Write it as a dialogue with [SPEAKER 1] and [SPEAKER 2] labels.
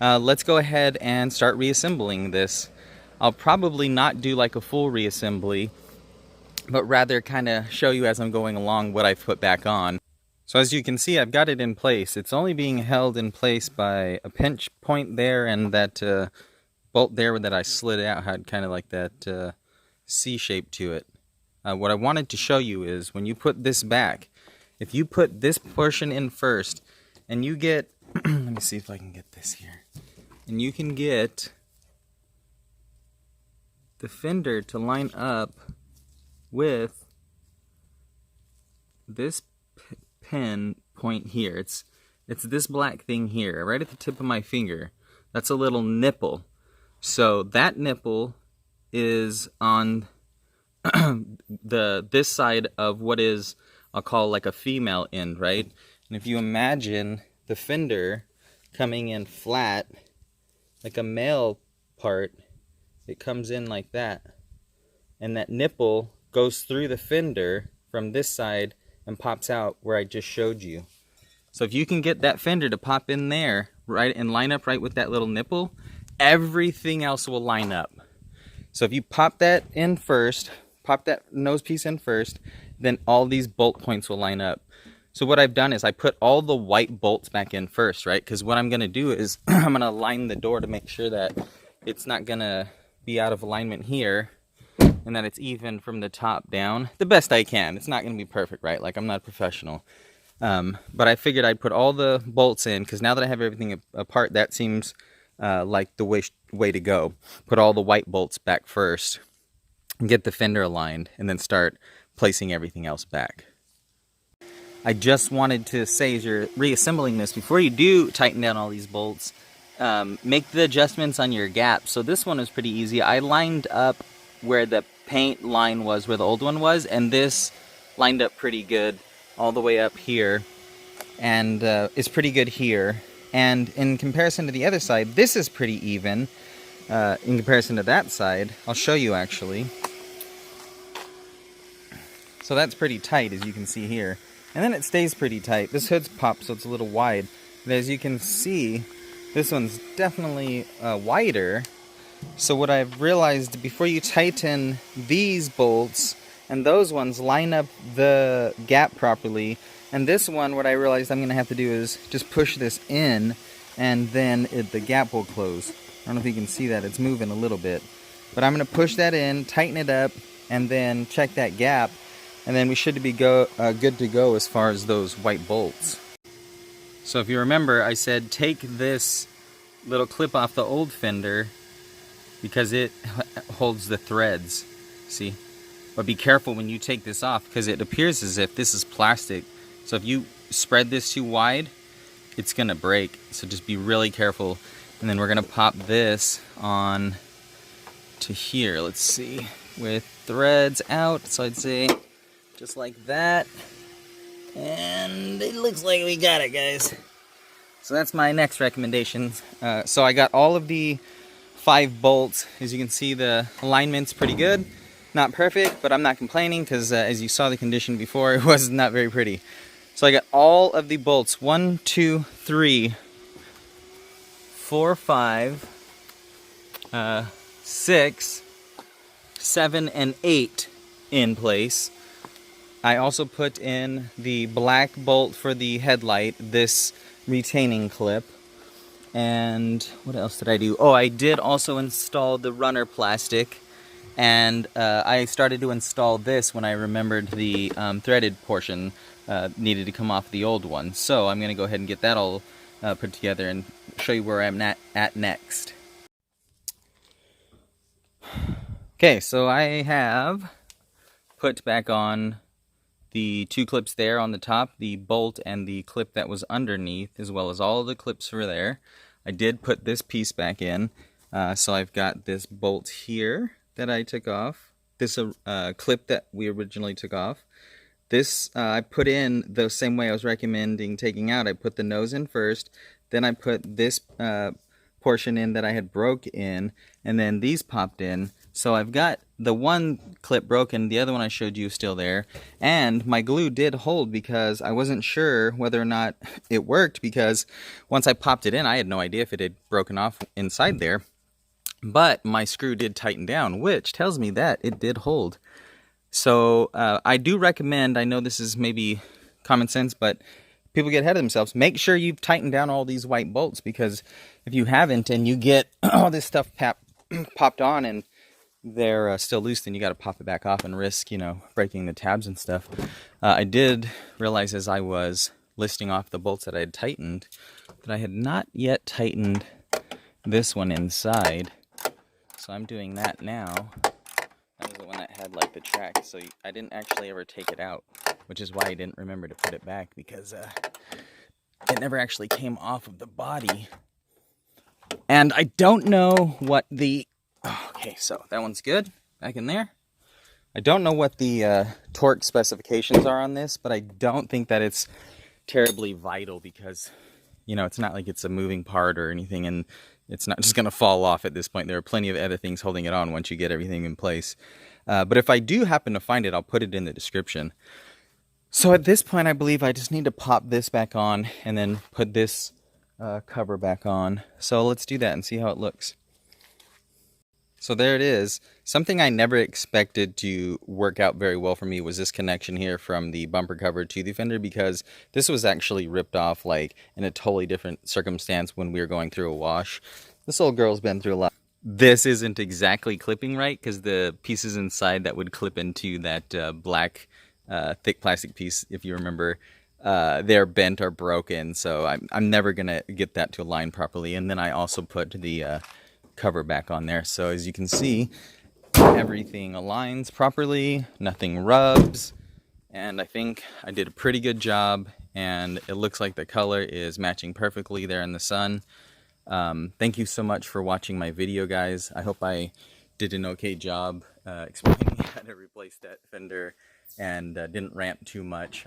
[SPEAKER 1] let's go ahead and start reassembling this. I'll probably not do like a full reassembly, but rather kind of show you as I'm going along what I've put back on. So as you can see, I've got it in place. It's only being held in place by a pinch point there, and that bolt there that I slid out had kind of like that C shape to it. What I wanted to show you is when you put this back, if you put this portion in first and you get, let me see if I can get this here, and you can get the fender to line up with this pin point here. It's this black thing here, right at the tip of my finger. That's a little nipple. So that nipple is on this side of what is, I'll call like a female end, right? And if you imagine the fender coming in flat, like a male part, it comes in like that. And that nipple goes through the fender from this side and pops out where I just showed you. So if you can get that fender to pop in there, right, and line up right with that little nipple, everything else will line up. So if you pop that in first, pop that nose piece in first, then all these bolt points will line up. So what I've done is I put all the white bolts back in first, right? Because what I'm going to do is I'm going to line the door to make sure that it's not going to be out of alignment here, and that it's even from the top down the best I can. It's not going to be perfect, right? Like, I'm not a professional. But I figured I'd put all the bolts in, because now that I have everything apart, that seems like the way to go. Put all the white bolts back first, get the fender aligned, and then start placing everything else back. I just wanted to say, as you're reassembling this, before you do tighten down all these bolts, make the adjustments on your gaps. So this one is pretty easy. I lined up where the paint line was, where the old one was, and this lined up pretty good all the way up here, and is pretty good here. And in comparison to the other side, this is pretty even in comparison to that side. I'll show you actually. So that's pretty tight, as you can see here. And then it stays pretty tight. This hood's popped, so it's a little wide. But as you can see, this one's definitely wider. So what I've realized, before you tighten these bolts and those ones, line up the gap properly. And this one, what I realized I'm going to have to do is just push this in, and then the gap will close. I don't know if you can see that. It's moving a little bit. But I'm going to push that in, tighten it up, and then check that gap. And then we should be good to go as far as those white bolts. So if you remember, I said take this little clip off the old fender because it holds the threads, see? But be careful when you take this off, because it appears as if this is plastic. So if you spread this too wide, it's gonna break. So just be really careful. And then we're gonna pop this on to here, let's see, with threads out. So I'd say just like that. And it looks like we got it, guys. So that's my next recommendation. So I got all of the 5 bolts. As you can see, the alignment's pretty good. Not perfect, but I'm not complaining, because as you saw the condition before, it was not very pretty. So I got all of the bolts, 1, 2, 3, 4, 5, 6, 7, and 8 in place. I also put in the black bolt for the headlight, this retaining clip. And what else did I do? Oh, I did also install the runner plastic. And I started to install this when I remembered the threaded portion needed to come off the old one. So I'm going to go ahead and get that all put together and show you where I'm at next. Okay, so I have put back on the 2 clips there on the top, the bolt and the clip that was underneath, as well as all of the clips for there. I did put this piece back in, so I've got this bolt here that I took off, this clip that we originally took off. This I put in the same way I was recommending taking out. I put the nose in first, then I put this portion in that I had broke in, and then these popped in. So I've got the one clip broken, the other one I showed you is still there, and my glue did hold because I wasn't sure whether or not it worked, because once I popped it in, I had no idea if it had broken off inside there, but my screw did tighten down, which tells me that it did hold. So I do recommend, I know this is maybe common sense, but people get ahead of themselves. Make sure you've tightened down all these white bolts, because if you haven't and you get all this stuff popped on and they're still loose, then you got to pop it back off and risk, breaking the tabs and stuff. I did realize as I was listing off the bolts that I had tightened that I had not yet tightened this one inside. So I'm doing that now. That was the one that had like the track, so I didn't actually ever take it out, which is why I didn't remember to put it back, because it never actually came off of the body. And I don't know what the... Okay, so that one's good, back in there. I don't know what the torque specifications are on this, but I don't think that it's terribly vital, because, it's not like it's a moving part or anything, and it's not just going to fall off at this point. There are plenty of other things holding it on once you get everything in place. But if I do happen to find it, I'll put it in the description. So at this point, I believe I just need to pop this back on and then put this cover back on. So let's do that and see how it looks. So there it is. Something I never expected to work out very well for me was this connection here from the bumper cover to the fender, because this was actually ripped off like in a totally different circumstance when we were going through a wash. This old girl's been through a lot. This isn't exactly clipping right, because the pieces inside that would clip into that black thick plastic piece, if you remember, they're bent or broken. So I'm never gonna get that to align properly. And then I also put the cover back on there, so as you can see, everything aligns properly, nothing rubs, and I think I did a pretty good job, and it looks like the color is matching perfectly there in the sun. Thank you so much for watching my video, guys. I hope I did an okay job explaining how to replace that fender and didn't rant too much.